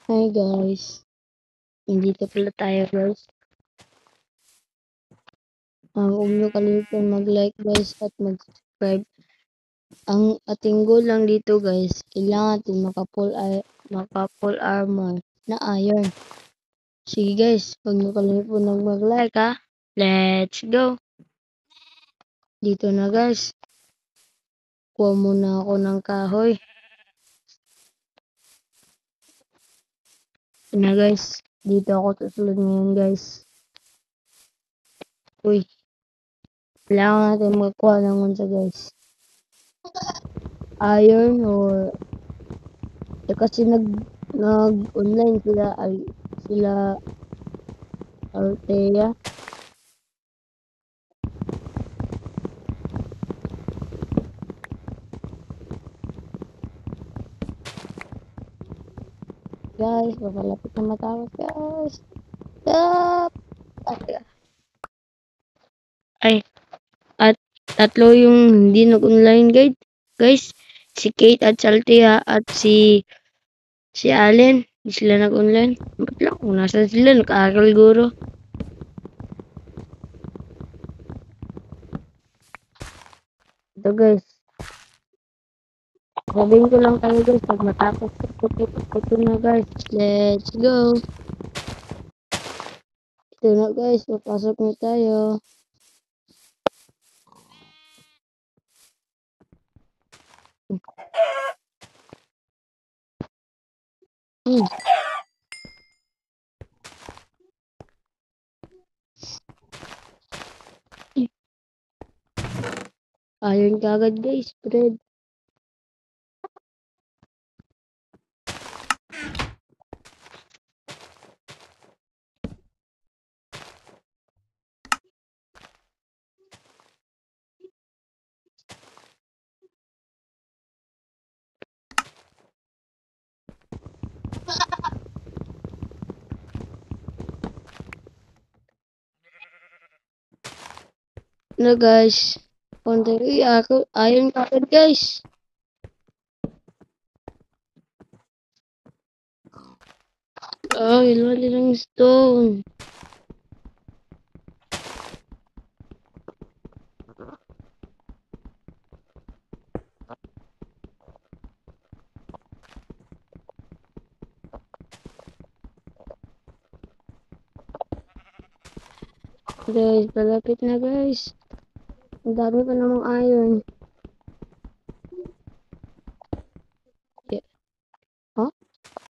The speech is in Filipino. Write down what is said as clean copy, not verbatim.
Hi guys, nandito pala tayo guys. Huwag nyo kalimutan mag-like guys at mag-subscribe. Ang ating goal lang dito guys, kailangan natin maka-full armor na iron. Sige guys, huwag nyo kalimutan mag-like ha. Let's go! Dito na guys. Kuha muna ako ng kahoy. Ito na guys, dito ako susunod ngayon guys. Uy, kailangan natin magkuha ng unsa guys. Iron or kasi nag-online sila Althea. Guys, papalapit na matapos guys. Stop! Ay, at tatlo yung hindi nag-online guide. Guys, si Kate at Althea at si Allen. Hindi sila nag-online. Ba't lang kung nasa sila, nag-aaral guro. Ito guys. Sabihin ko lang tayo guys, pag matapos ito na guys. Let's go! Ito na guys, papasok na tayo. Ayun kagad guys, spread. Na guys, konti ako, ayun kagad guys. Ilan nilang stone. Guys, palapit na guys. Ang dami pa namang iron.